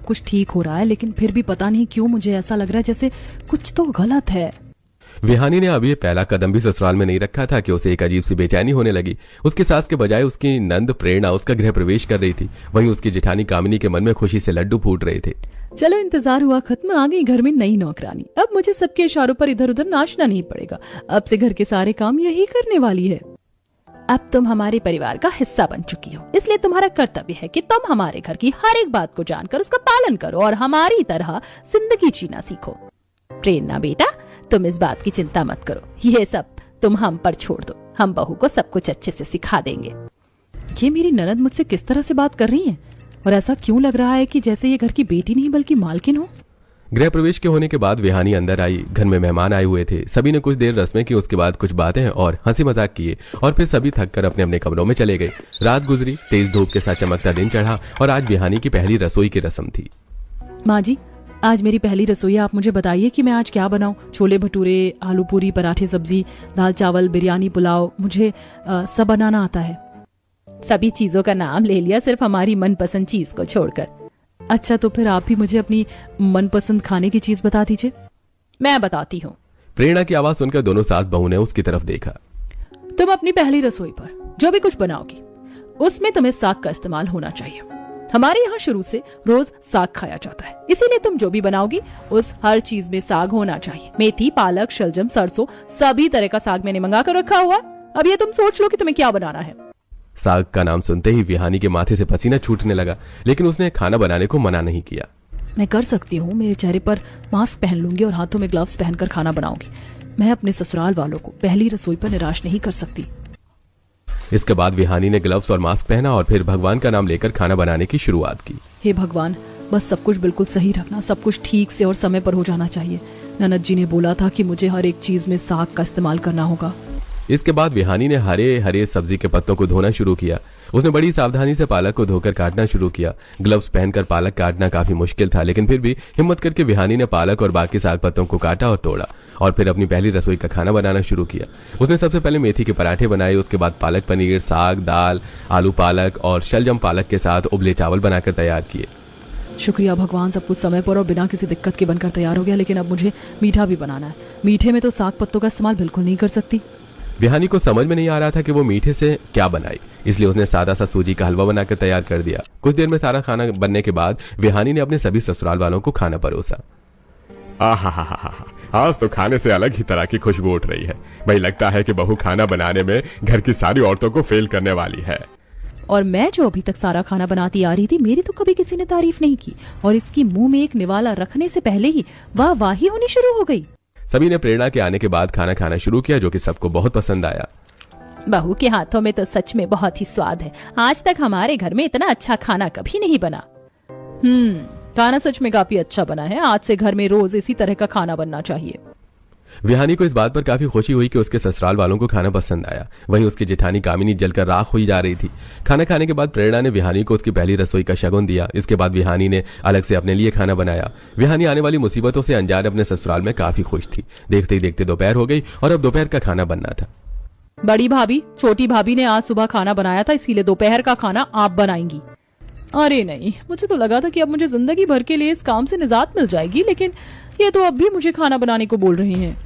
सब कुछ ठीक हो रहा है, लेकिन फिर भी पता नहीं क्यों मुझे ऐसा लग रहा है जैसे कुछ तो गलत है। विहानी ने अभी पहला कदम भी ससुराल में नहीं रखा था कि उसे एक अजीब सी बेचैनी होने लगी। उसकी सास के बजाय उसकी नंद प्रेरणा उसका गृह प्रवेश कर रही थी। वहीं उसकी जेठानी कामिनी के मन में खुशी से लड्डू फूट रहे थे। चलो, इंतजार हुआ खत्म, आ गई घर में नई नौकरानी। अब मुझे सबके इशारों पर इधर उधर नाचना नहीं पड़ेगा। अब से घर के सारे काम यही करने वाली है। अब तुम हमारे परिवार का हिस्सा बन चुकी हो, इसलिए तुम्हारा कर्तव्य है कि तुम हमारे घर की हर एक बात को जानकर उसका पालन करो और हमारी तरह जिंदगी जीना सीखो। प्रेरणा बेटा, तुम इस बात की चिंता मत करो, ये सब तुम हम पर छोड़ दो। हम बहू को सब कुछ अच्छे से सिखा देंगे। ये मेरी ननद मुझसे किस तरह से बात कर रही है, और ऐसा क्यों लग रहा है कि जैसे ये घर की बेटी नहीं बल्कि मालकिन हो। गृह प्रवेश के होने के बाद विहानी अंदर आई। घर में मेहमान आए हुए थे। सभी ने कुछ देर रस्में की, उसके बाद कुछ बातें और हंसी मजाक किए और फिर सभी थक कर अपने अपने कमरों में चले गए। रात गुजरी, तेज धूप के साथ चमकता दिन चढ़ा और आज विहानी की पहली रसोई की रस्म थी। माँ जी, आज मेरी पहली रसोई है। आप मुझे बताइए कि मैं आज क्या बनाऊं। छोले भटूरे, आलू पूरी, पराठे, सब्जी, दाल चावल, बिरयानी, पुलाव, मुझे सब बनाना आता है। सभी चीजों का नाम ले लिया, सिर्फ हमारी मनपसंद चीज को छोड़कर। अच्छा, तो फिर आप ही मुझे अपनी मनपसंद खाने की चीज बता दीजिए। मैं बताती हूँ। प्रेरणा की आवाज सुनकर दोनों सास बहू ने उसकी तरफ देखा। तुम अपनी पहली रसोई पर जो भी कुछ बनाओगी उसमें तुम्हें साग का इस्तेमाल होना चाहिए। हमारे यहाँ शुरू से रोज साग खाया जाता है, इसीलिए तुम जो भी बनाओगी उस हर चीज में साग होना चाहिए। मेथी, पालक, शलजम, सरसों, सभी तरह का साग मैंने मंगा कर रखा हुआ। अब ये तुम सोच लो कि तुम्हें क्या बनाना है। साग का नाम सुनते ही विहानी के माथे से पसीना छूटने लगा, लेकिन उसने खाना बनाने को मना नहीं किया। मैं कर सकती हूँ, मेरे चेहरे पर मास्क पहन लूंगी और हाथों में ग्लव्स पहनकर खाना बनाऊंगी। मैं अपने ससुराल वालों को पहली रसोई पर निराश नहीं कर सकती। इसके बाद विहानी ने ग्लव्स और मास्क पहना और फिर भगवान का नाम लेकर खाना बनाने की शुरुआत की। हे भगवान, बस सब कुछ बिल्कुल सही रखना, सब कुछ ठीक से और समय पर हो जाना चाहिए। ननद जी ने बोला था कि मुझे हर एक चीज में साग का इस्तेमाल करना होगा। इसके बाद विहानी ने हरे हरे सब्जी के पत्तों को धोना शुरू किया। उसने बड़ी सावधानी से पालक को धोकर काटना शुरू किया। ग्लव्स पहनकर पालक काटना काफी मुश्किल था, लेकिन फिर भी हिम्मत करके विहानी ने पालक और बाकी साग पत्तों को काटा और तोड़ा और फिर अपनी पहली रसोई का खाना बनाना शुरू किया। उसने सबसे पहले मेथी के पराठे बनाए, उसके बाद पालक पनीर, साग, दाल, आलू पालक और शलजम पालक के साथ उबले चावल बनाकर तैयार किए। शुक्रिया भगवान, सब कुछ समय पर और बिना किसी दिक्कत के बनकर तैयार हो गया। लेकिन अब मुझे मीठा भी बनाना है। मीठे में तो साग पत्तों का इस्तेमाल बिल्कुल नहीं कर सकती। विहानी को समझ में नहीं आ रहा था कि वो मीठे से क्या बनाए, इसलिए उसने सादा सा सूजी का हलवा बनाकर तैयार कर दिया। कुछ देर में सारा खाना बनने के बाद विहानी ने अपने सभी ससुराल वालों को खाना परोसा। आज तो खाने से अलग ही तरह की खुशबू उठ रही है। भाई, लगता है कि बहू खाना बनाने में घर की सारी औरतों को फेल करने वाली है। और मैं जो अभी तक सारा खाना बनाती आ रही थी, मेरी तो कभी किसी ने तारीफ नहीं की, और इसकी मुंह में एक निवाला रखने से पहले ही वाह होनी शुरू हो गई। सभी ने प्रेरणा के आने के बाद खाना खाना शुरू किया, जो कि सबको बहुत पसंद आया। बहू के हाथों में तो सच में बहुत ही स्वाद है। आज तक हमारे घर में इतना अच्छा खाना कभी नहीं बना। खाना सच में काफी अच्छा बना है। आज से घर में रोज इसी तरह का खाना बनना चाहिए। विहानी को इस बात पर काफी खुशी हुई कि उसके ससुराल वालों को खाना पसंद आया। वहीं उसकी जेठानी कामिनी जलकर राख हुई जा रही थी। खाना खाने के बाद प्रेरणा ने विहानी को उसकी पहली रसोई का शगुन दिया। इसके बाद विहानी ने अलग से अपने लिए खाना बनाया। विहानी आने वाली मुसीबतों से अनजान अपने ससुराल में काफी खुश थी। देखते ही देखते दोपहर हो गई और अब दोपहर का खाना बनना था। बड़ी भाभी, छोटी भाभी ने आज सुबह खाना बनाया था, इसीलिए दोपहर का खाना आप बनाएंगी। अरे नहीं, मुझे तो लगा था कि अब मुझे जिंदगी भर के लिए इस काम से निजात मिल जाएगी, लेकिन ये तो अब भी मुझे खाना बनाने को बोल रहे हैं।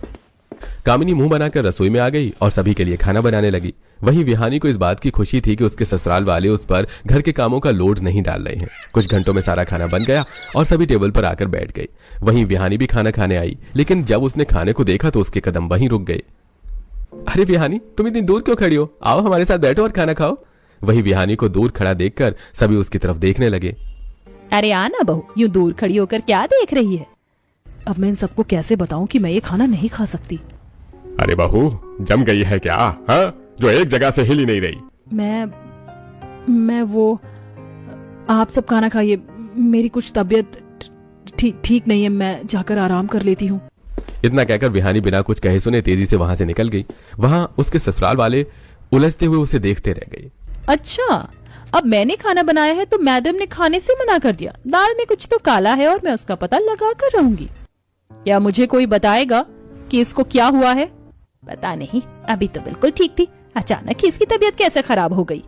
कामिनी मुंह बनाकर रसोई में आ गई और सभी के लिए खाना बनाने लगी। वहीं विहानी को इस बात की खुशी थी कि उसके ससुराल वाले उस पर घर के कामों का लोड नहीं डाल रहे हैं। कुछ घंटों में सारा खाना बन गया और सभी टेबल पर आकर बैठ गए। वहीं विहानी भी खाना खाने आई, लेकिन जब उसने खाने को देखा तो उसके कदम वहीं रुक गए। अरे विहानी, तुम इतनी दूर क्यों खड़ी हो? आओ हमारे साथ बैठो और खाना खाओ। वही विहानी को दूर खड़ा देखकर सभी उसकी तरफ देखने लगे। अरे आना बहू, यूं दूर खड़ी होकर क्या देख रही है? अब मैं इन सबको कैसे बताऊं कि मैं ये खाना नहीं खा सकती? अरे बहू, जम गई है क्या? हाँ, जो एक जगह से हिल ही नहीं रही। मैं वो, आप सब खाना खाइए, मेरी कुछ तबीयत ठीक नहीं है, मैं जाकर आराम कर लेती हूँ। इतना कहकर विहानी बिना कुछ कहे सुने तेजी से वहां से निकल गई। वहां उसके ससुराल वाले उलझते हुए उसे देखते रह गए। अच्छा, अब मैंने खाना बनाया है तो मैडम ने खाने से मना कर दिया। दाल में कुछ तो काला है और मैं उसका पता लगा कर रहूंगी। क्या मुझे कोई बताएगा कि इसको क्या हुआ है? पता नहीं, अभी तो बिल्कुल ठीक थी, अचानक ही इसकी तबीयत कैसे खराब हो गई?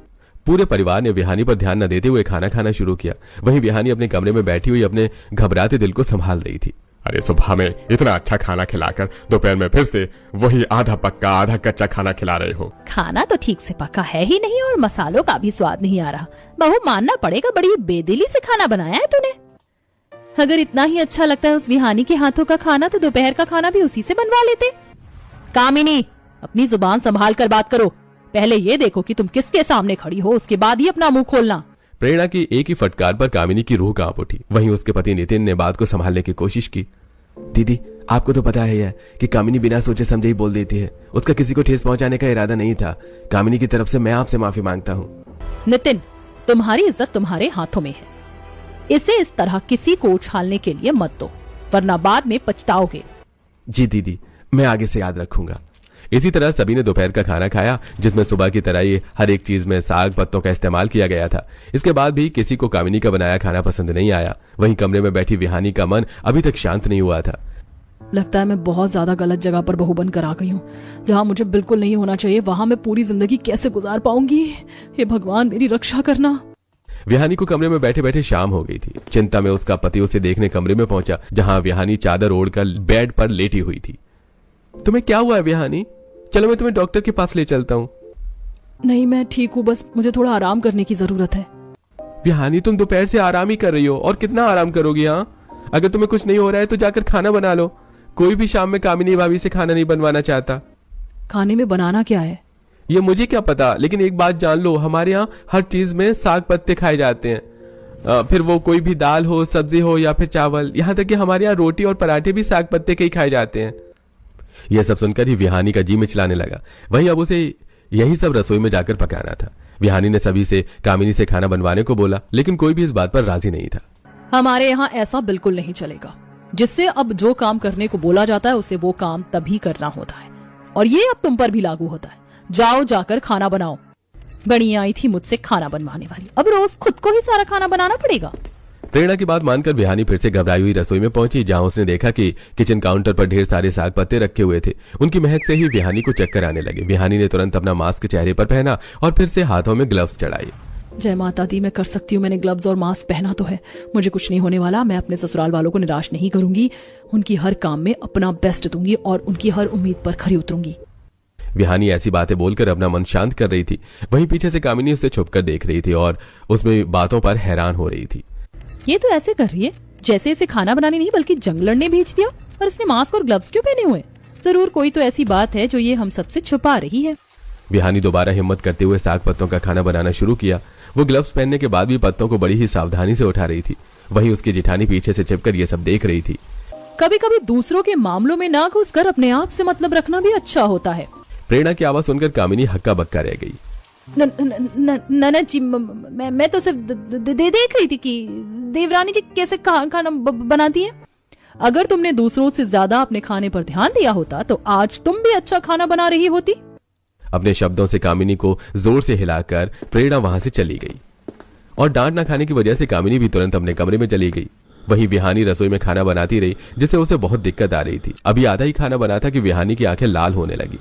पूरे परिवार ने विहानी पर ध्यान न देते हुए खाना खाना शुरू किया। वहीं विहानी अपने कमरे में बैठी हुई अपने घबराते दिल को संभाल रही थी। अरे सुबह में इतना अच्छा खाना खिलाकर दोपहर में फिर से वही आधा पक्का आधा कच्चा खाना खिला रहे हो। खाना तो ठीक से पका है ही नहीं और मसालों का भी स्वाद नहीं आ रहा। बहू मानना पड़ेगा, बड़ी बेदिली से खाना बनाया है तूने। अगर इतना ही अच्छा लगता है उस विहानी के हाथों का खाना तो दोपहर का खाना भी उसी से बनवा लेते। कामिनी, अपनी जुबान संभाल कर बात करो। पहले ये देखो कि तुम किसके सामने खड़ी हो, उसके बाद ही अपना मुंह खोलना। प्रेरणा की एक ही फटकार पर कामिनी की रूह कांप उठी। वहीं उसके पति नितिन ने बात को संभालने की कोशिश की। दीदी, आपको तो पता है कि कामिनी बिना सोचे समझे ही बोल देती है। उसका किसी को ठेस पहुंचाने का इरादा नहीं था। कामिनी की तरफ से मैं आपसे माफी मांगता हूँ। नितिन, तुम्हारी इज्जत तुम्हारे हाथों में है। इसे इस तरह किसी को उछालने के लिए मत दो, वरना बाद में पछताओगे। जी दीदी, मैं आगे से याद रखूंगा। इसी तरह सभी ने दोपहर का खाना खाया, जिसमें सुबह की तरह ही हर एक चीज में साग पत्तों का इस्तेमाल किया गया था। इसके बाद भी किसी को कामिनी का बनाया खाना पसंद नहीं आया। वहीं कमरे में बैठी विहानी का मन अभी तक शांत नहीं हुआ था। लगता है मैं बहुत ज्यादा गलत जगह पर बहू बनकर आ गई हूँ। जहाँ मुझे बिल्कुल नहीं होना चाहिए वहां मैं पूरी जिंदगी कैसे गुजार पाऊंगी। हे भगवान, मेरी रक्षा करना। विहानी को कमरे में बैठे बैठे शाम हो गई थी। चिंता में उसका पति उसे देखने कमरे में पहुंचा, जहां विहानी चादर ओढ़कर बेड पर लेटी हुई थी। तुम्हें क्या हुआ है विहानी? चलो मैं तुम्हें डॉक्टर के पास ले चलता हूँ। नहीं, मैं ठीक हूँ, बस मुझे थोड़ा आराम करने की जरूरत है। विहानी, तुम दोपहर से आराम ही कर रही हो और कितना आराम करोगी? हाँ, अगर तुम्हें कुछ नहीं हो रहा है तो जाकर खाना बना लो। कोई भी शाम में कामिनी भाभी से खाना नहीं बनवाना चाहता। खाने में बनाना क्या है? ये मुझे क्या पता, लेकिन एक बात जान लो, हमारे यहाँ हर चीज में साग पत्ते खाए जाते हैं। फिर वो कोई भी दाल हो, सब्जी हो या फिर चावल। यहाँ तक कि हमारे यहाँ रोटी और पराठे भी साग पत्ते के ही खाए जाते हैं। यह सब सुनकर ही विहानी का जी मिचलाने लगा। वहीं अब उसे यही सब रसोई में जाकर पकाना था। विहानी ने सभी से कामिनी से खाना बनवाने को बोला, लेकिन कोई भी इस बात पर राजी नहीं था। हमारे यहाँ ऐसा बिल्कुल नहीं चलेगा। जिससे अब जो काम करने को बोला जाता है उसे वो काम तभी करना होता है, और ये अब तुम पर भी लागू होता है। जाओ, जाकर खाना बनाओ। बड़ी आई थी मुझसे खाना बनवाने वाली, अब रोज खुद को ही सारा खाना बनाना पड़ेगा। प्रेरणा की बात मानकर विहानी फिर से घबराई हुई रसोई में पहुंची, जहां उसने देखा कि किचन काउंटर पर ढेर सारे साग पत्ते रखे हुए थे। उनकी महक से ही विहानी को चक्कर आने लगे। विहानी ने तुरंत अपना मास्क चेहरे पर पहना और फिर से हाथों में ग्लव्स चढ़ाए। जय माता दी, मैं कर सकती हूँ। मैंने ग्लव्स और मास्क पहना तो है, मुझे कुछ नहीं होने वाला। मैं अपने ससुराल वालों को निराश नहीं करूंगी। उनकी हर काम में अपना बेस्ट दूंगी और उनकी हर उम्मीद पर खरी उतरूंगी। विहानी ऐसी बातें बोलकर अपना मन शांत कर रही थी। वहीं पीछे से कामिनी उसे छुपकर देख रही थी और उसमें बातों पर हैरान हो रही थी। ये तो ऐसे कर रही है जैसे इसे खाना बनाने नहीं बल्कि जंग लड़ने भेज दिया। और इसने मास्क और ग्लव्स क्यों पहने हुए? जरूर कोई तो ऐसी बात है जो ये हम सबसे छुपा रही है। विहानी दोबारा हिम्मत करते हुए साग पत्तों का खाना बनाना शुरू किया। वो ग्लव्स पहनने के बाद भी पत्तों को बड़ी ही सावधानी से उठा रही थी। वहीं उसकी जेठानी पीछे से छिपकर ये सब देख रही थी। कभी कभी दूसरों के मामलों में ना घुसकर अपने आप से मतलब रखना भी अच्छा होता है। प्रेरणा की आवाज सुनकर कामिनी हक्का बक्का रह गई। नैना जी, मैं तो सिर्फ देख रही थी कि देवरानी जी कैसे खाना बनाती है। अगर तुमने दूसरों से ज्यादा अपने खाने पर ध्यान दिया होता तो आज तुम भी अच्छा खाना बना रही होती। अपने शब्दों से कामिनी को जोर से हिलाकर प्रेरणा वहां से चली गई और डांट न खाने की वजह से कामिनी भी तुरंत अपने कमरे में चली गई। वहीं विहानी रसोई में खाना बनाती रही, जिससे उसे बहुत दिक्कत आ रही थी। अभी आधा ही खाना बना था कि विहानी की आंखें लाल होने लगी।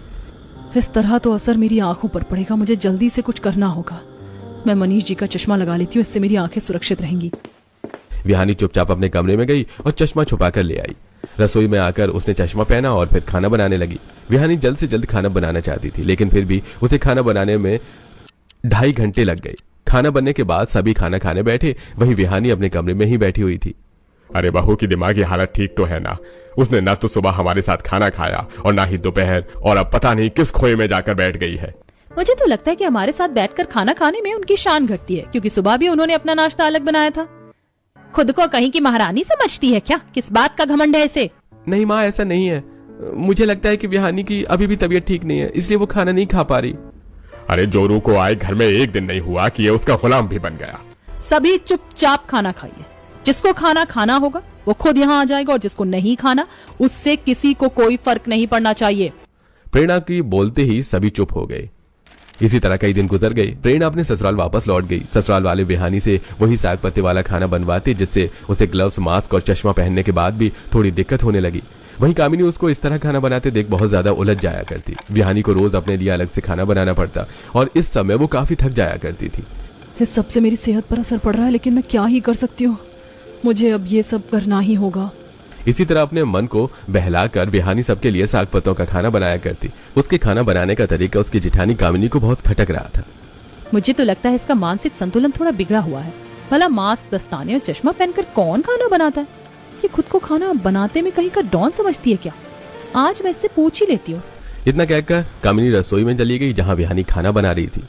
इस तरह तो असर मेरी आंखों पर पड़ेगा। मुझे जल्दी से कुछ करना होगा। मैं मनीष जी का चश्मा लगा लेती हूँ, इससे मेरी आंखें सुरक्षित रहेंगी। विहानी चुपचाप अपने कमरे में गई और चश्मा छुपाकर ले आई। रसोई में आकर उसने चश्मा पहना और फिर खाना बनाने लगी। विहानी जल्द से जल्द खाना बनाना चाहती थी, लेकिन फिर भी उसे खाना बनाने में 2.5 घंटे लग गए। खाना बनने के बाद सभी खाना खाने बैठे, वहीं विहानी अपने कमरे में ही बैठी हुई थी। अरे बहू की दिमागी हालत ठीक तो है ना? उसने ना तो सुबह हमारे साथ खाना खाया और ना ही दोपहर, और अब पता नहीं किस खोए में जाकर बैठ गई है। मुझे तो लगता है कि हमारे साथ बैठकर खाना खाने में उनकी शान घटती है, क्योंकि सुबह भी उन्होंने अपना नाश्ता अलग बनाया था। खुद को कहीं की महारानी समझती है क्या? किस बात का घमंड है इसे? नहीं माँ, ऐसा नहीं है। मुझे लगता है कि विहानी की अभी भी तबीयत ठीक नहीं है, इसलिए वो खाना नहीं खा पा रही। अरे जोरू को आए घर में एक दिन नहीं हुआ कि ये उसका गुलाम भी बन गया। सभी चुपचाप खाना खाइए। जिसको खाना खाना होगा वो खुद यहाँ आ जाएगा, और जिसको नहीं खाना उससे किसी को कोई फर्क नहीं पड़ना चाहिए। प्रेरणा की बोलते ही सभी चुप हो गए। इसी तरह कई दिन गुजर गए। प्रेरणा अपने ससुराल वापस लौट गई। ससुराल वाले विहानी से वही साग पत्ते वाला खाना बनवाते, जिससे उसे ग्लव्स, मास्क और चश्मा पहनने के बाद भी थोड़ी दिक्कत होने लगी। वहीं कामिनी उसको इस तरह खाना बनाते देख बहुत ज्यादा उलझ जाया करती। विहानी को रोज अपने लिए अलग से खाना बनाना पड़ता और इस समय वो काफी थक जाया करती थी। इस सब से मेरी सेहत पर असर पड़ रहा है, लेकिन मैं क्या ही कर सकती हूँ, मुझे अब ये सब करना ही होगा। इसी तरह अपने मन को बहलाकर विहानी सबके लिए साग पत्तों का खाना बनाया करती। उसके खाना बनाने का तरीका उसकी जिठानी कामिनी को बहुत खटक रहा था। मुझे तो लगता है इसका मानसिक संतुलन थोड़ा बिगड़ा हुआ है। भला मास्क, दस्ताने और चश्मा पहनकर कौन खाना बनाता है? ये खुद को खाना बनाते में कहीं का डॉन समझती है क्या? आज मैं इससे पूछ ही लेती हूँ। इतना कहकर कामिनी रसोई में चली गई जहाँ विहानी खाना बना रही थी।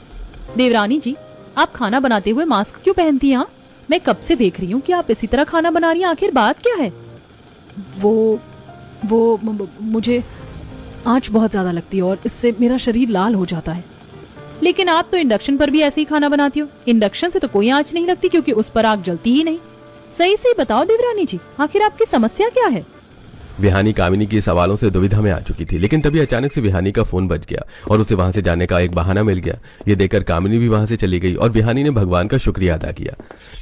देवरानी जी, आप खाना बनाते हुए मास्क क्यों पहनती हैं? मैं कब से देख रही हूँ कि आप इसी तरह खाना बना रही हैं, आखिर बात क्या है? मुझे आंच बहुत ज्यादा लगती है और इससे मेरा शरीर लाल हो जाता है। लेकिन आप तो इंडक्शन पर भी ऐसे ही खाना बनाती हो। इंडक्शन से तो कोई आंच नहीं लगती क्योंकि उस पर आग जलती ही नहीं। सही से बताओ देवरानी जी, आखिर आपकी समस्या क्या है? विहानी कामिनी के सवालों से दुविधा में आ चुकी थी, लेकिन तभी अचानक से विहानी का फोन बज गया और उसे वहां से जाने का एक बहाना मिल गया। ये देखकर कामिनी भी वहां से चली गई और विहानी ने भगवान का शुक्रिया अदा किया।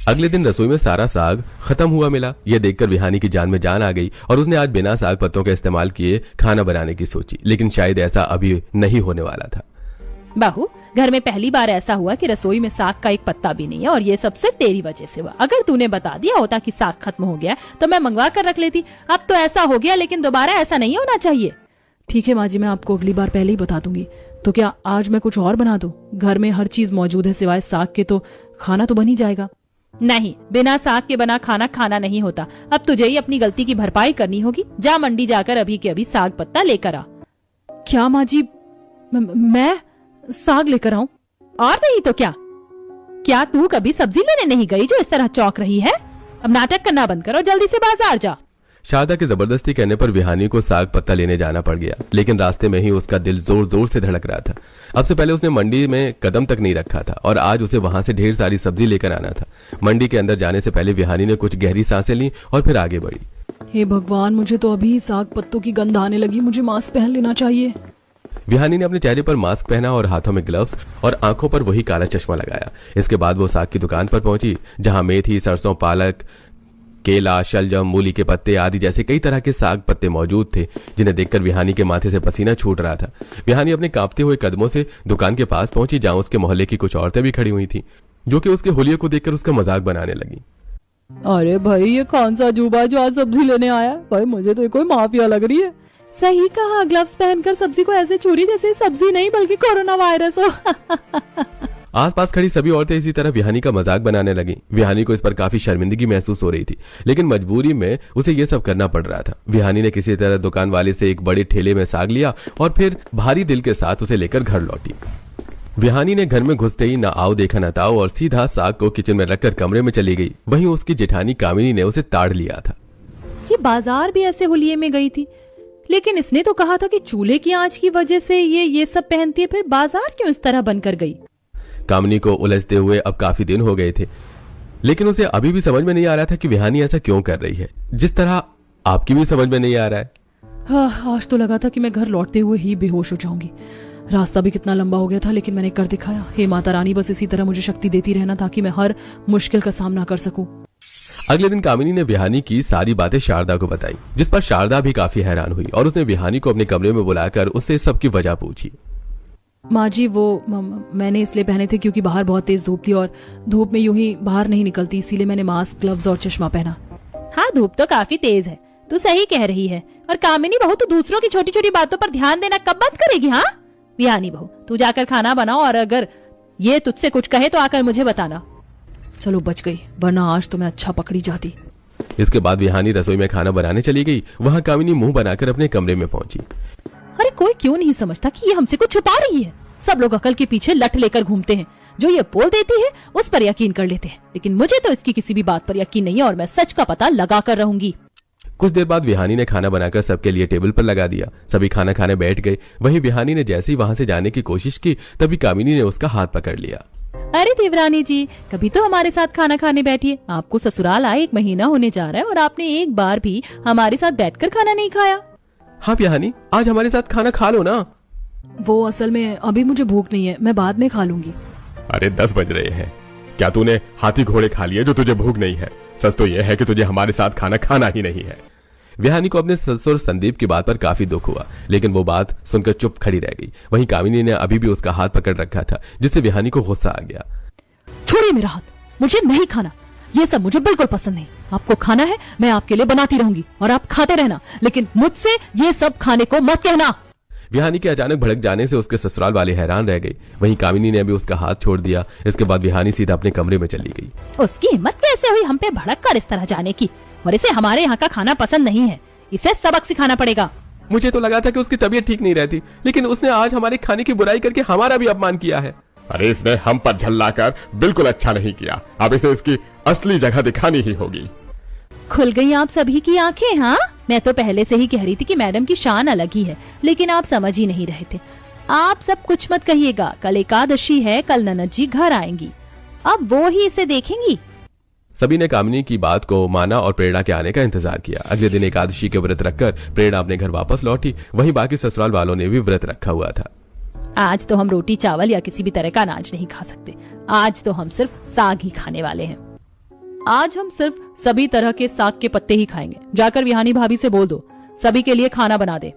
अगले दिन रसोई में सारा साग खत्म हुआ मिला। यह देखकर विहानी की जान में जान आ गई और उसने आज बिना साग पत्तों का इस्तेमाल किए खाना बनाने की सोची, लेकिन शायद ऐसा अभी नहीं होने वाला था। बाहू, घर में पहली बार ऐसा हुआ कि रसोई में साग का एक पत्ता भी नहीं है और ये सब सिर्फ तेरी वजह से हुआ। अगर तूने बता दिया होता कि साग खत्म हो गया तो मैं मंगवा कर रख लेती। अब तो ऐसा हो गया, लेकिन दोबारा ऐसा नहीं होना चाहिए। ठीक है माँ जी, मैं आपको अगली बार पहले ही बता दूंगी। तो क्या आज मैं कुछ और बना दूं? घर में हर चीज मौजूद है सिवाय साग के, तो खाना तो बन ही जाएगा। नहीं, बिना साग के बना खाना खाना नहीं होता। अब तुझे ही अपनी गलती की भरपाई करनी होगी। जा मंडी जाकर अभी के अभी साग पत्ता लेकर आ। क्या माँ जी, मैं साग लेकर आऊं? और नहीं तो क्या तू कभी सब्जी लेने नहीं गई जो इस तरह चौंक रही है? अब नाटक करना बंद करो, जल्दी से बाजार जा। शारदा के जबरदस्ती कहने पर विहानी को साग पत्ता लेने जाना पड़ गया, लेकिन रास्ते में ही उसका दिल जोर जोर से धड़क रहा था। अब से पहले उसने मंडी में कदम तक नहीं रखा था और आज उसे वहां से ढेर सारी सब्जी लेकर आना था। मंडी के अंदर जाने से पहले विहानी ने कुछ गहरी सांसें ली और फिर आगे बढ़ी। हे भगवान, मुझे तो अभी साग पत्तों की गंध आने लगी। मुझे मास्क पहन लेना चाहिए। विहानी ने अपने चेहरे पर मास्क पहना और हाथों में ग्लव्स और आंखों पर वही काला चश्मा लगाया। इसके बाद वो साग की दुकान पर पहुंची जहां मेथी, सरसों, पालक, केला, शलजम, मूली के पत्ते आदि जैसे कई तरह के साग पत्ते मौजूद थे, जिन्हें देखकर विहानी के माथे से पसीना छूट रहा था। विहानी अपने कांपते हुए कदमों से दुकान के पास पहुंची जहां उसके मोहल्ले की कुछ औरतें भी खड़ी हुई थी, जो कि उसके हुलिये को देखकर उसका मजाक बनाने लगी। अरे भाई, ये कौन सा अजूबा जो आज सब्जी लेने आया? भाई मुझे तो कोई माफिया लग रही है। सही कहा, ग्लव्स पहनकर सब्जी को ऐसे छू रही जैसे सब्जी नहीं बल्कि कोरोना वायरस हो। आसपास खड़ी सभी औरतें इसी तरह विहानी का मजाक बनाने लगी। विहानी को इस पर काफी शर्मिंदगी महसूस हो रही थी, लेकिन मजबूरी में उसे ये सब करना पड़ रहा था। विहानी ने किसी तरह दुकान वाले से एक बड़े ठेले में साग लिया और फिर भारी दिल के साथ उसे लेकर घर लौटी। विहानी ने घर में घुसते ही न आओ देखा न ताओ और सीधा साग को किचन में रखकर कमरे में चली गई। वहीं उसकी जेठानी कामिनी ने उसे ताड़ लिया था। ये बाजार भी ऐसे हुलिये में गई थी, लेकिन इसने तो कहा था कि चूल्हे की आंच की वजह से ये सब पहनती है, फिर बाजार क्यों इस तरह बनकर गई? कामिनी को उलझते हुए अब काफी दिन हो गए थे, लेकिन उसे अभी भी समझ में नहीं आ रहा था कि विहानी ऐसा क्यों कर रही है, जिस तरह आपकी भी समझ में नहीं आ रहा है। हाँ, आज तो लगा था कि मैं घर लौटते हुए ही बेहोश हो जाऊंगी। रास्ता भी कितना लंबा हो गया था, लेकिन मैंने कर दिखाया। हे माता रानी, बस इसी तरह मुझे शक्ति देती रहना ताकि मैं हर मुश्किल का सामना कर सकूं। अगले दिन कामिनी ने विहानी की सारी बातें शारदा को बताई, जिस पर शारदा भी काफी हैरान हुई और उसने विहानी को अपने कमरे में बुलाकर उससे सबकी वजह पूछी। माँ जी, वो मैंने इसलिए पहने थे क्योंकि बाहर बहुत तेज धूप थी और धूप में यूं ही बाहर नहीं निकलती, इसीलिए मैंने मास्क, ग्लव्स और चश्मा पहना। हाँ, धूप तो काफी तेज है, तू सही कह रही है। और कामिनी बहू, तू दूसरों की छोटी छोटी बातों पर ध्यान देना कब बंद करेगी? हाँ विहानी बहू, तू जाकर खाना बनाओ और अगर ये तुझसे कुछ कहे तो आकर मुझे बताना। चलो बच गई, वरना आज तो मैं अच्छा पकड़ी जाती। इसके बाद विहानी रसोई में खाना बनाने चली गई। वहां कामिनी मुंह बनाकर अपने कमरे में पहुंची। अरे कोई क्यों नहीं समझता कि ये हमसे कुछ छुपा रही है? सब लोग अकल के पीछे लठ लेकर घूमते हैं। जो ये बोल देती है उस पर यकीन कर लेते हैं, लेकिन मुझे तो इसकी किसी भी बात पर यकीन नहीं है और मैं सच का पता लगा कर रहूंगी। कुछ देर बाद विहानी ने खाना बनाकर सबके लिए टेबल पर लगा दिया। सभी खाना खाने बैठ गए। वहीं विहानी ने जैसे ही वहां से जाने की कोशिश की, तभी कामिनी ने उसका हाथ पकड़ लिया। अरे देवरानी जी, कभी तो हमारे साथ खाना खाने बैठिए। आपको ससुराल आए 1 महीना होने जा रहा है और आपने एक बार भी हमारे साथ बैठकर खाना नहीं खाया। हाँ विहानी, आज हमारे साथ खाना खा लो ना। वो असल में अभी मुझे भूख नहीं है, मैं बाद में खा लूंगी। अरे 10 बज रहे हैं, क्या तूने हाथी घोड़े खा लिए जो तुझे भूख नहीं है? सच तो यह है कि तुझे हमारे साथ खाना खाना ही नहीं है। विहानी को अपने ससुर संदीप की बात पर काफी दुख हुआ, लेकिन वो बात सुनकर चुप खड़ी रह गई। वहीं कामिनी ने अभी भी उसका हाथ पकड़ रखा था, जिससे विहानी को गुस्सा आ गया। छोड़िए मेरा हाथ, मुझे नहीं खाना, ये सब मुझे बिल्कुल पसंद नहीं। आपको खाना है मैं आपके लिए बनाती रहूंगी और आप खाते रहना, लेकिन मुझसे ये सब खाने को मत कहना। विहानी के अचानक भड़क जाने से उसके ससुराल वाले हैरान रह गई। वहीं कामिनी ने भी उसका हाथ छोड़ दिया। इसके बाद विहानी सीधा अपने कमरे में चली गई। उसकी हिम्मत कैसे हुई हम पे भड़क कर इस तरह जाने की, और इसे हमारे यहाँ का खाना पसंद नहीं है, इसे सबक सिखाना पड़ेगा। मुझे तो लगा था कि उसकी तबीयत ठीक नहीं रहती, लेकिन उसने आज हमारे खाने की बुराई करके हमारा भी अपमान किया है। अरे इसने हम पर झल्लाकर बिल्कुल अच्छा नहीं किया। अब इसे इसकी असली जगह दिखानी ही होगी। खुल गई आप सभी की आंखें। हाँ, मैं तो पहले से ही कह रही थी कि मैडम की शान अलग ही है, लेकिन आप समझ ही नहीं रहे थे। आप सब कुछ मत कहिएगा, कल एकादशी है, कल ननद जी घर आएंगी, अब वो ही इसे देखेंगी। सभी ने कामिनी की बात को माना और प्रेरणा के आने का इंतजार किया। अगले दिन एकादशी के व्रत रखकर प्रेरणा अपने घर वापस लौटी। वहीं बाकी ससुराल वालों ने भी व्रत रखा हुआ था। आज तो हम रोटी चावल या किसी भी तरह का अनाज नहीं खा सकते। आज तो हम सिर्फ साग ही खाने वाले हैं। आज हम सिर्फ सभी तरह के साग के पत्ते ही खाएंगे। जाकर विहानी भाभी से बोल दो सभी के लिए खाना बना दे।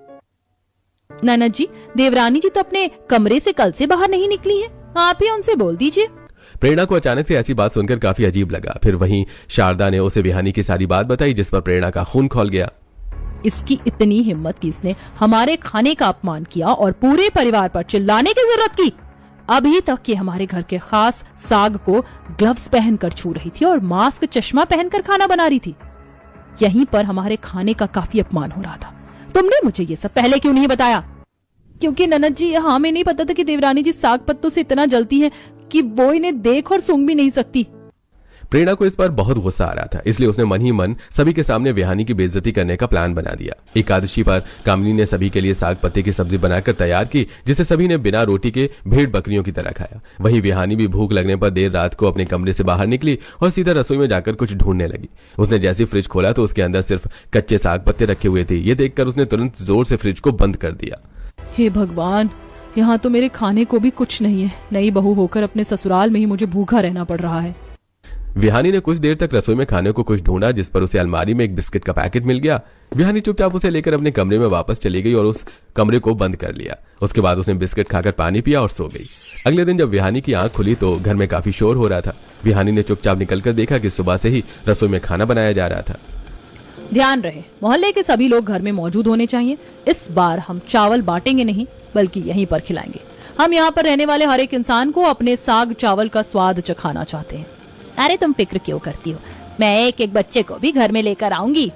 ननद जी, देवरानी जी तो अपने कमरे से कल से बाहर नहीं निकली है, आप ही उनसे बोल दीजिए। प्रेरणा को अचानक से ऐसी बात सुनकर काफी अजीब लगा। फिर वहीं शारदा ने उसे विहानी की सारी बात बताई, जिस पर प्रेरणा का खून खौल गया। इसकी इतनी हिम्मत कि इसने हमारे खाने का अपमान किया और पूरे परिवार पर चिल्लाने की जरूरत की। अभी तक ये हमारे घर के खास साग को ग्लव्स पहनकर छू रही थी और मास्क चश्मा पहनकर खाना बना रही थी। यहीं पर हमारे खाने का काफी अपमान हो रहा था। तुमने मुझे ये सब पहले क्यों नहीं बताया? क्योंकि ननद जी, हमें नहीं पता था कि देवरानी जी साग पत्तों से इतना जलती हैं कि वो इन्हें देख और सूंघ भी नहीं सकती। प्रेरणा को इस पर बहुत गुस्सा आ रहा था, इसलिए उसने मन ही मन सभी के सामने विहानी की बेइज्जती करने का प्लान बना दिया। एकादशी पर कामिनी ने सभी के लिए साग पत्ते की सब्जी बनाकर तैयार की, जिसे सभी ने बिना रोटी के भेड़ बकरियों की तरह खाया। वहीं विहानी भी भूख लगने पर देर रात को अपने कमरे से बाहर निकली और सीधा रसोई में जाकर कुछ ढूंढने लगी। उसने जैसे फ्रिज खोला तो उसके अंदर सिर्फ कच्चे साग पत्ते रखे हुए थे। ये देखकर उसने तुरंत जोर से फ्रिज को बंद कर दिया। हे भगवान, यहाँ तो मेरे खाने को भी कुछ नहीं है। नई बहू होकर अपने ससुराल में ही मुझे भूखा रहना पड़ रहा है। विहानी ने कुछ देर तक रसोई में खाने को कुछ ढूंढा, जिस पर उसे अलमारी में एक बिस्किट का पैकेट मिल गया। विहानी चुपचाप उसे लेकर अपने कमरे में वापस चली गई और उस कमरे को बंद कर लिया। उसके बाद उसने बिस्किट खाकर पानी पिया और सो गई। अगले दिन जब विहानी की आंख खुली तो घर में काफी शोर हो रहा था। विहानी ने चुपचाप निकलकर देखा कि सुबह से ही रसोई में खाना बनाया जा रहा था। ध्यान रहे, मोहल्ले के सभी लोग घर में मौजूद होने चाहिए। इस बार हम चावल बांटेंगे नहीं, बल्कि यहीं पर खिलाएंगे। हम यहाँ पर रहने वाले हर एक इंसान को अपने साग चावल का स्वाद चखाना चाहते हैं। अरे तुम फिक्र क्यों करती हो, मैं एक एक बच्चे को भी घर में लेकर आऊंगी।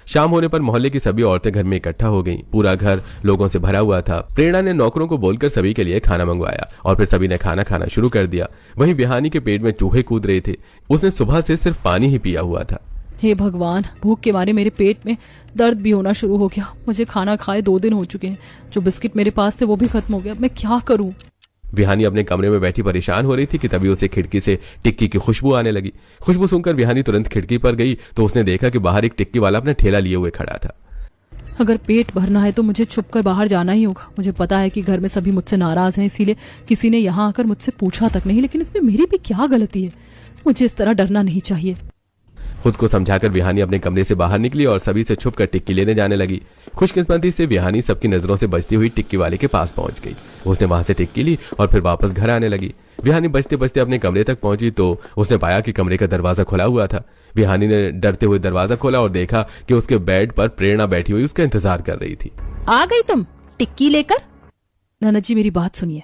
शाम होने पर मोहल्ले की सभी औरतें घर में इकट्ठा हो गईं। पूरा घर लोगों से भरा हुआ था। प्रेरणा ने नौकरों को बोलकर सभी के लिए खाना मंगवाया और फिर सभी ने खाना खाना शुरू कर दिया। वहीं विहानी के पेट में चूहे कूद रहे थे। उसने सुबह से सिर्फ पानी ही पिया हुआ था। हे भगवान, भूख के मारे मेरे पेट में दर्द भी होना शुरू हो गया। मुझे खाना खाए 2 दिन हो चुके हैं। जो बिस्किट मेरे पास थे वो भी खत्म हो गया। मैं क्या करूं? विहानी अपने कमरे में बैठी परेशान हो रही थी कि तभी उसे खिड़की से टिक्की की खुशबू आने लगी। खुशबू सुनकर विहानी तुरंत खिड़की पर गई तो उसने देखा कि बाहर एक टिक्की वाला अपना ठेला लिए हुए खड़ा था। अगर पेट भरना है तो मुझे छुपकर बाहर जाना ही होगा। मुझे पता है कि घर में सभी मुझसे नाराज हैं, इसीलिए किसी ने यहाँ आकर मुझसे पूछा तक नहीं, लेकिन इसमें मेरी भी क्या गलती है? मुझे इस तरह डरना नहीं चाहिए। खुद को समझाकर विहानी अपने कमरे से बाहर निकली और सभी से छुपकर टिक्की लेने जाने लगी। खुशकिस्मती से विहानी सबकी नजरों से बचती हुई टिक्की वाले के पास पहुंच गई। उसने वहां से टिक्की ली और फिर वापस घर आने लगी। विहानी बचते बचते अपने कमरे तक पहुंची तो उसने पाया कि कमरे का दरवाजा खुला हुआ था। विहानी ने डरते हुए दरवाजा खोला और देखा कि उसके बेड पर प्रेरणा बैठी हुई उसका इंतजार कर रही थी। आ गई तुम टिक्की लेकर? ननद जी, मेरी बात सुनिए।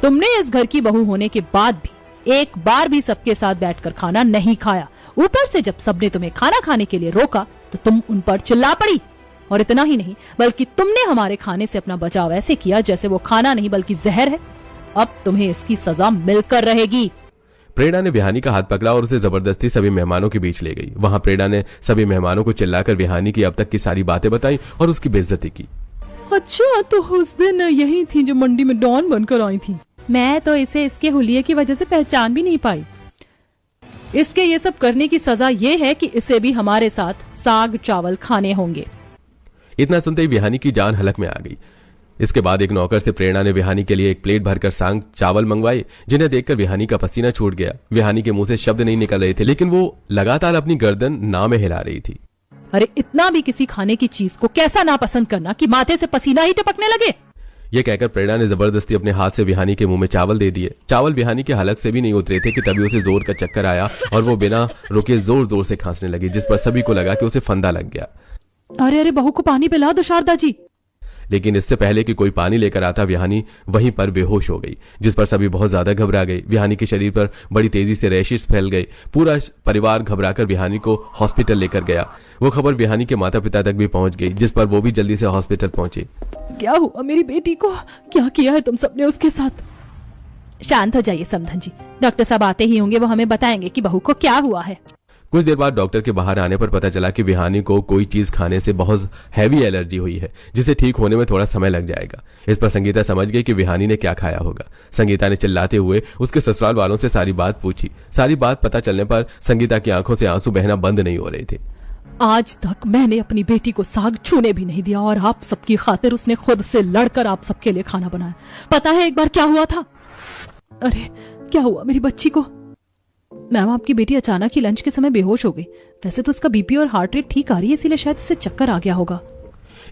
तुमने इस घर की बहू होने के बाद भी एक बार भी सबके साथ बैठकर खाना नहीं खाया। ऊपर से जब सबने तुम्हें खाना खाने के लिए रोका तो तुम उन पर चिल्ला पड़ी। और इतना ही नहीं, बल्कि तुमने हमारे खाने से अपना बचाव ऐसे किया जैसे वो खाना नहीं बल्कि जहर है। अब तुम्हें इसकी सजा मिलकर रहेगी। प्रेरणा ने विहानी का हाथ पकड़ा और उसे जबरदस्ती सभी मेहमानों के बीच ले गई। वहां प्रेरणा ने सभी मेहमानों को चिल्लाकर विहानी की अब तक की सारी बातें बताई और उसकी बेइज्जती की। अच्छा, तो उस दिन यही थी जो मंडी में डॉन बनकर आई थी। मैं तो इसे इसके हुलिये की वजह से पहचान भी नहीं पाई। इसके ये सब करने की सजा ये है कि इसे भी हमारे साथ साग चावल खाने होंगे। इतना सुनते ही विहानी की जान हलक में आ गई। इसके बाद एक नौकर से प्रेरणा ने विहानी के लिए एक प्लेट भरकर साग चावल मंगवाए, जिन्हें देखकर विहानी का पसीना छूट गया। विहानी के मुंह से शब्द नहीं निकल रहे थे, लेकिन वो लगातार अपनी गर्दन ना में हिला रही थी। अरे इतना भी किसी खाने की चीज को कैसा नापसंद करना कि माथे से पसीना ही टपकने लगे। ये कहकर प्रेरणा ने जबरदस्ती अपने हाथ से विहानी के मुंह में चावल दे दिए। चावल विहानी के हलक से भी नहीं उतरे थे कि तभी उसे जोर का चक्कर आया और वो बिना रुके जोर जोर से खांसने लगी, जिस पर सभी को लगा कि उसे फंदा लग गया। अरे अरे बहू को पानी पिला दो शारदा जी। लेकिन इससे पहले कि कोई पानी लेकर आता विहानी वहीं पर बेहोश हो गई, जिस पर सभी बहुत ज्यादा घबरा गए। विहानी के शरीर पर बड़ी तेजी से रैशेस फैल गए। पूरा परिवार घबराकर विहानी को हॉस्पिटल लेकर गया। वो खबर विहानी के माता पिता तक भी पहुंच गई, जिस पर वो भी जल्दी से हॉस्पिटल पहुंचे। क्या हुआ मेरी बेटी को? क्या किया है तुम सबने उसके साथ? शांत हो जाइए समधन जी, डॉक्टर साहब आते ही होंगे, वो हमें बताएंगे कि बहू को क्या हुआ है। कुछ देर बाद डॉक्टर के बाहर आने पर पता चला कि विहानी को कोई चीज खाने से बहुत हैवी एलर्जी हुई है, जिसे ठीक होने में थोड़ा समय लग जाएगा। इस पर संगीता समझ गई कि विहानी ने क्या खाया होगा। संगीता ने चिल्लाते हुए उसके ससुराल वालों से सारी बात पूछी। सारी बात पता चलने पर संगीता की आंखों से आंसू बहना बंद नहीं हो रहे थे। आज तक मैंने अपनी बेटी को साग छूने भी नहीं दिया और आप सबकी खातिर उसने खुद से लड़कर आप सबके लिए खाना बनाया। पता है एक बार क्या हुआ था? अरे क्या हुआ मेरी बच्ची को? मैम आपकी बेटी अचानक ही लंच के समय बेहोश हो गई। वैसे तो उसका बीपी और हार्ट रेट ठीक आ रही है, इसीलिए शायद इसे चक्कर आ गया होगा।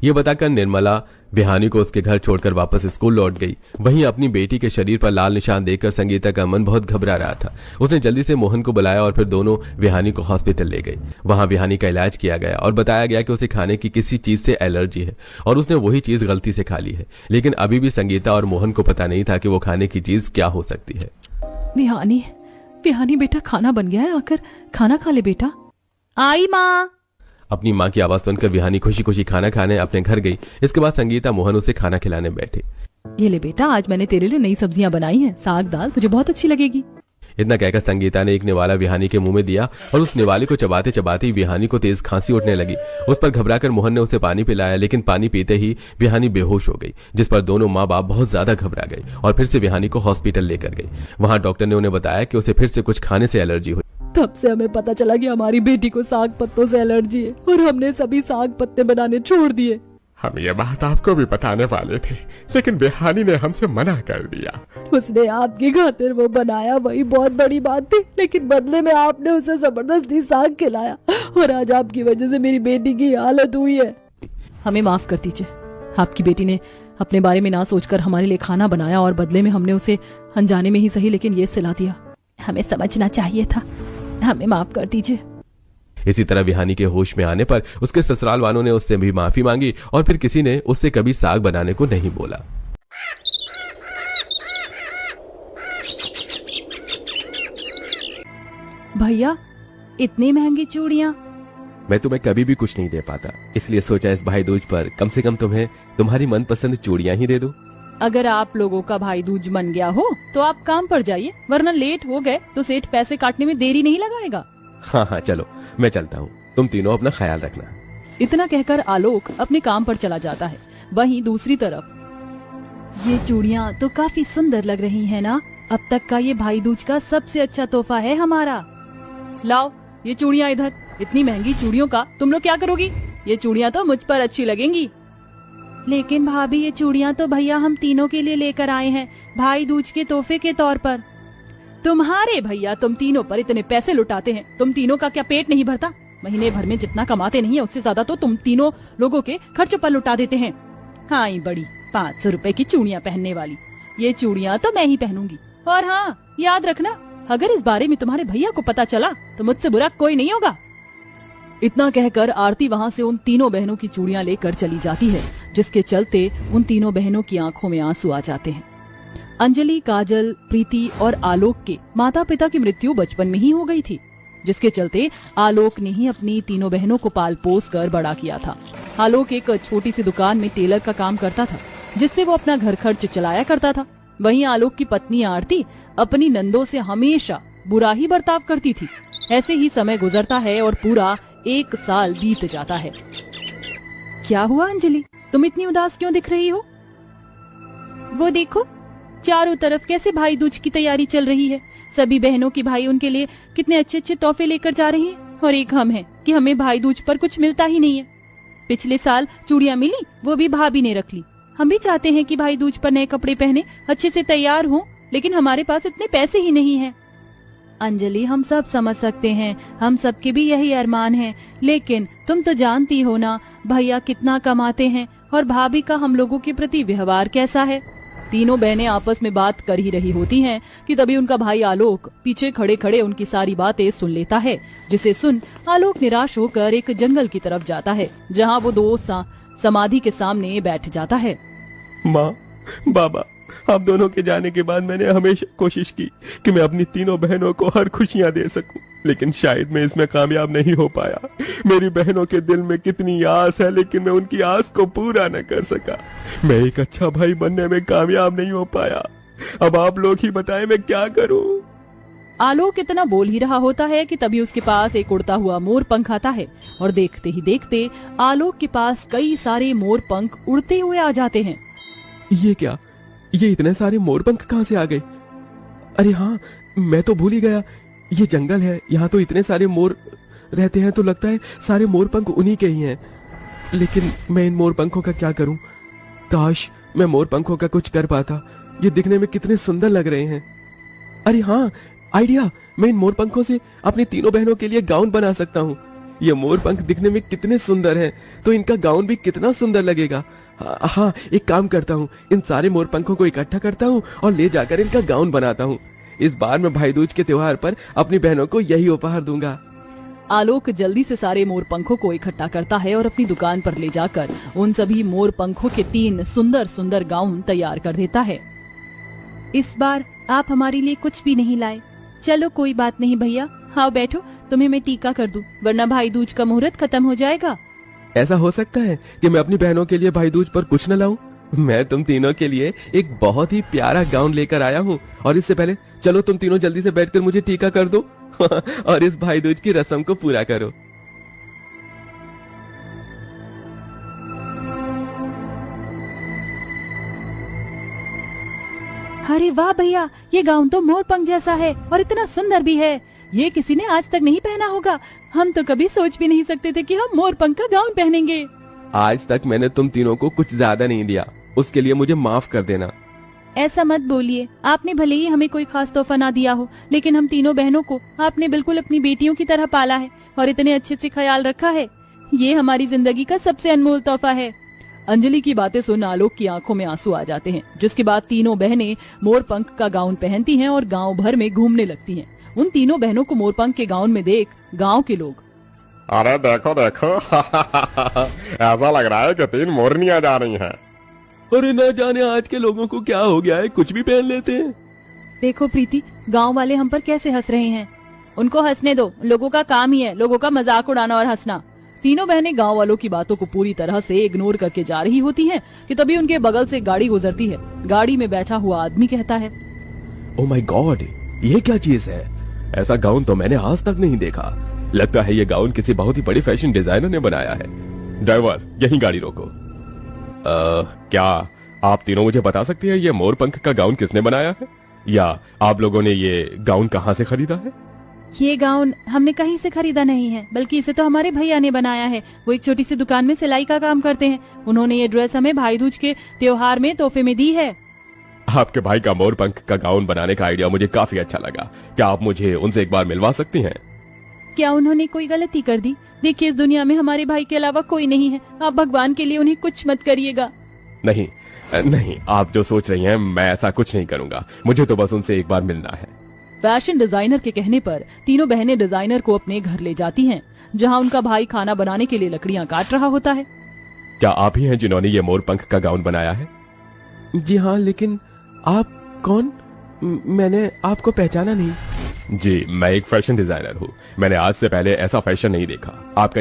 ये बताकर निर्मला विहानी को उसके घर छोड़कर वापस स्कूल लौट गई। वहीं अपनी बेटी के शरीर पर लाल निशान देखकर संगीता का मन बहुत घबरा रहा था। उसने जल्दी से मोहन को बुलाया और फिर दोनों विहानी को हॉस्पिटल ले गए। वहां विहानी का इलाज किया गया और बताया गया कि उसे खाने की किसी चीज से एलर्जी है और उसने वही चीज गलती से खा ली है। लेकिन अभी भी संगीता और मोहन को पता नहीं था कि वो खाने की चीज क्या हो सकती है। विहानी विहानी बेटा खाना बन गया है, आकर खाना खा ले बेटा। आई माँ। अपनी माँ की आवाज सुनकर विहानी खुशी खुशी खाना खाने अपने घर गई। इसके बाद संगीता मोहन उसे खाना खिलाने बैठे। ये ले बेटा, आज मैंने तेरे लिए नई सब्जियां बनाई हैं, साग दाल, तुझे बहुत अच्छी लगेगी। इतना कहकर संगीता ने एक निवाला विहानी के मुंह में दिया और उस निवाले को चबाते चबाते ही विहानी को तेज खांसी उठने लगी। उस पर घबराकर मोहन ने उसे पानी पिलाया, लेकिन पानी पीते ही विहानी बेहोश हो गई, जिस पर दोनों माँ बाप बहुत ज्यादा घबरा गए और फिर से विहानी को हॉस्पिटल लेकर गए। वहां डॉक्टर ने उन्हें बताया कि उसे फिर से कुछ खाने से एलर्जी हुई। तब से हमें पता चला कि हमारी बेटी को साग पत्तों से एलर्जी है और हमने सभी साग पत्ते बनाने छोड़ दिए। हम ये बात आपको भी बताने वाले थे, लेकिन विहानी ने हमसे मना कर दिया। उसने आपकी खातिर वो बनाया, वही बहुत बड़ी बात थी, लेकिन बदले में आपने उसे जबरदस्ती साग खिलाया और आज आपकी वजह से मेरी बेटी की हालत हुई है। हमें माफ कर दीजिए, आपकी बेटी ने अपने बारे में ना सोचकर हमारे लिए खाना बनाया और बदले में हमने उसे अनजाने में ही सही लेकिन ये सिला दिया। हमें समझना चाहिए था, हमें माफ कर दीजिए। इसी तरह विहानी के होश में आने पर उसके ससुराल वालों ने उससे भी माफी मांगी और फिर किसी ने उससे कभी साग बनाने को नहीं बोला। भैया इतनी महंगी चूड़ियाँ। मैं तुम्हें कभी भी कुछ नहीं दे पाता, इसलिए सोचा इस भाई दूज पर कम से कम तुम्हें तुम्हारी मनपसंद चूड़ियां ही दे दूं। अगर आप लोगों का भाई दूज बन गया हो तो आप काम पर जाइए, वरना लेट हो गए तो सेठ पैसे काटने में देरी नहीं लगाएगा। हाँ हाँ चलो मैं चलता हूँ, तुम तीनों अपना ख्याल रखना। इतना कहकर आलोक अपने काम पर चला जाता है। वहीं दूसरी तरफ ये चूड़ियाँ तो काफी सुंदर लग रही है ना? अब तक का ये भाई दूज का सबसे अच्छा तोहफा है हमारा। लाओ ये चूड़ियाँ इधर। इतनी महंगी चूड़ियों का तुम लोग क्या करोगी? ये चूड़ियाँ तो मुझ पर अच्छी लगेंगी। लेकिन भाभी ये चूड़ियाँ तो भैया हम तीनों के लिए लेकर आए हैं, भाई दूज के तोहफे के तौर पर। तुम्हारे भैया तुम तीनों पर इतने पैसे लुटाते हैं, तुम तीनों का क्या पेट नहीं भरता? महीने भर में जितना कमाते नहीं है उससे ज्यादा तो तुम तीनों लोगों के खर्चों पर लुटा देते हैं। हाँ ही बड़ी 500 रुपए की चूड़ियाँ पहनने वाली। ये चूड़ियाँ तो मैं ही पहनूंगी। और हाँ याद रखना, अगर इस बारे में तुम्हारे भैया को पता चला तो मुझसे बुरा कोई नहीं होगा। इतना कहकर आरती वहाँ से उन तीनों बहनों की चूड़ियाँ लेकर चली जाती है, जिसके चलते उन तीनों बहनों की आंखों में आंसू आ जाते हैं। अंजलि, काजल, प्रीति और आलोक के माता पिता की मृत्यु बचपन में ही हो गई थी, जिसके चलते आलोक ने ही अपनी तीनों बहनों को पाल पोस कर बड़ा किया था। आलोक एक छोटी सी दुकान में टेलर का काम करता था, जिससे वो अपना घर खर्च चलाया करता था। वहीं आलोक की पत्नी आरती अपनी नंदों से हमेशा बुरा ही बर्ताव करती थी। ऐसे ही समय गुजरता है और पूरा 1 साल बीत जाता है। क्या हुआ अंजलि, तुम इतनी उदास क्यों दिख रही हो? वो देखो चारों तरफ कैसे भाई दूज की तैयारी चल रही है। सभी बहनों की भाई उनके लिए कितने अच्छे अच्छे तोहफे लेकर जा रही हैं, और एक हम हैं कि हमें भाई दूज पर कुछ मिलता ही नहीं है। पिछले साल चूड़ियाँ मिली, वो भी भाभी ने रख ली। हम भी चाहते हैं कि भाई दूज पर नए कपड़े पहने, अच्छे से तैयार हों, लेकिन हमारे पास इतने पैसे ही नहीं हैं। अंजलि, हम सब समझ सकते हैं, हम सबके भी यही अरमान है, लेकिन तुम तो जानती हो ना भैया कितना कमाते हैं और भाभी का हम लोगों के प्रति व्यवहार कैसा है। तीनों बहनें आपस में बात कर ही रही होती हैं कि तभी उनका भाई आलोक पीछे खड़े खड़े उनकी सारी बातें सुन लेता है, जिसे सुन आलोक निराश होकर एक जंगल की तरफ जाता है, जहाँ वो दो समाधि के सामने बैठ जाता है। माँ, बाबा, आप दोनों के जाने के बाद मैंने हमेशा कोशिश की कि मैं अपनी तीनों बहनों को हर खुशियां दे सकूं, लेकिन शायद मैं इसमें कामयाब नहीं हो पाया। मेरी बहनों के दिल में कितनी आस है, लेकिन मैं उनकी आस को पूरा न कर सका। मैं एक अच्छा भाई बनने में कामयाब नहीं हो पाया। अब आप लोग ही बताएं मैं क्या करूं। आलोक इतना बोल ही रहा होता है कि तभी उसके पास एक उड़ता हुआ मोर पंख आता है और देखते ही देखते आलोक के पास कई सारे मोर पंख उड़ते हुए आ जाते हैं। ये क्या, ये इतने सारे मोर पंख कहाँ से आ गए? अरे हाँ, मैं तो भूल ही गया, ये जंगल है, यहाँ तो इतने सारे मोर रहते हैं, तो लगता है सारे मोर पंख उन्हीं के ही हैं। लेकिन मैं इन मोर पंखों का क्या करूं? काश मैं मोर पंखों का कुछ कर पाता, ये दिखने में कितने सुंदर लग रहे हैं। अरे हाँ, आइडिया, मैं इन मोर पंखों से अपनी तीनों बहनों के लिए गाउन बना सकता हूँ। ये मोर पंख दिखने में कितने सुंदर हैं, तो इनका गाउन भी कितना सुंदर लगेगा। हाँ, एक काम करता हूँ, इन सारे मोर पंखों को इकट्ठा करता हूँ और ले जाकर इनका गाउन बनाता हूँ। इस बार मैं भाई दूज के त्योहार पर अपनी बहनों को यही उपहार दूंगा। आलोक जल्दी से सारे मोर पंखों को इकट्ठा करता है और अपनी दुकान पर ले जाकर उन सभी मोर पंखों के 3 सुंदर सुंदर गाउन तैयार कर देता है। इस बार आप हमारे लिए कुछ भी नहीं लाए। चलो कोई बात नहीं भैया, हाँ बैठो, तुम्हें मैं टीका कर दूं, वरना भाई दूज का मुहूर्त खत्म हो जाएगा। ऐसा हो सकता है कि मैं अपनी बहनों के लिए भाई दूज पर कुछ न लाऊं? मैं तुम तीनों के लिए एक बहुत ही प्यारा गाउन लेकर आया हूँ, और इससे पहले चलो तुम तीनों जल्दी से बैठकर मुझे टीका कर दो और इस भाई दूज की रस्म को पूरा करो। अरे वाह भैया, ये गाउन तो मोर पंख जैसा है और इतना सुंदर भी है। ये किसी ने आज तक नहीं पहना होगा। हम तो कभी सोच भी नहीं सकते थे कि हम मोर पंख का गाउन पहनेंगे। आज तक मैंने तुम तीनों को कुछ ज्यादा नहीं दिया, उसके लिए मुझे माफ कर देना। ऐसा मत बोलिए, आपने भले ही हमें कोई खास तोहफा ना दिया हो, लेकिन हम तीनों बहनों को आपने बिल्कुल अपनी बेटियों की तरह पाला है और इतने अच्छे से ख्याल रखा है। ये हमारी जिंदगी का सबसे अनमोल तोहफा है। अंजलि की बातें सुन आलोक की आंखों में आंसू आ जाते हैं, जिसके बाद तीनों बहनें मोर पंख का गाउन पहनती हैं और गांव भर में घूमने लगती हैं। उन तीनों बहनों को मोर पंख के गाउन में देख गांव के लोग, अरे देखो देखो ऐसा लग रहा है कि 3 मोरनियां जा रही हैं। अरे न जाने आज के लोगों को क्या हो गया है, कुछ भी पहन लेते हैं। देखो प्रीति, गांव वाले हम पर कैसे हंस रहे हैं। उनको हंसने दो, लोगों का काम ही है लोगों का मजाक उड़ाना और हंसना। तीनों बहनें गांव वालों की बातों को पूरी तरह से इग्नोर करके जा रही होती हैं कि तभी उनके बगल से गाड़ी गुजरती है। गाड़ी में बैठा हुआ आदमी कहता है, ओह माय गॉड, ये क्या चीज है? ऐसा गाउन तो मैंने आज तक नहीं देखा। लगता है ये गाउन किसी बहुत ही बड़ी फैशन डिजाइनर ने बनाया है। ड्राइवर, यहीं गाड़ी रोको। क्या आप तीनों मुझे बता सकती हैं ये मोर पंख का गाउन किसने बनाया है, या आप लोगों ने ये गाउन कहाँ से खरीदा है? ये गाउन हमने कहीं से खरीदा नहीं है, बल्कि इसे तो हमारे भैया ने बनाया है। वो एक छोटी सी दुकान में सिलाई का काम करते हैं। उन्होंने ये ड्रेस हमें भाई दूज के त्योहार में तोहफे में दी है। आपके भाई का मोर पंख का गाउन बनाने का आइडिया मुझे काफी अच्छा लगा। क्या आप मुझे उनसे एक बार मिलवा सकती हैं? क्या उन्होंने कोई गलती कर दी? देखिए, इस दुनिया में हमारे भाई के अलावा कोई नहीं है। आप भगवान के लिए उन्हें कुछ मत करिएगा। नहीं नहीं, आप जो सोच रही हैं मैं ऐसा कुछ नहीं करूंगा। मुझे तो बस उनसे एक बार मिलना है। फैशन डिजाइनर के कहने पर तीनों बहनें डिजाइनर को अपने घर ले जाती हैं, जहां उनका भाई खाना बनाने के लिए लकड़ियां काट रहा होता है। क्या आप ही हैं जिन्होंने ये मोर पंख का गाउन बनाया है? जी हाँ, लेकिन आप कौन? मैंने आपको पहचाना नहीं। जी, मैं एक फैशन डिजाइनर हूँ। मैंने आज से पहले ऐसा फैशन नहीं देखा। आपका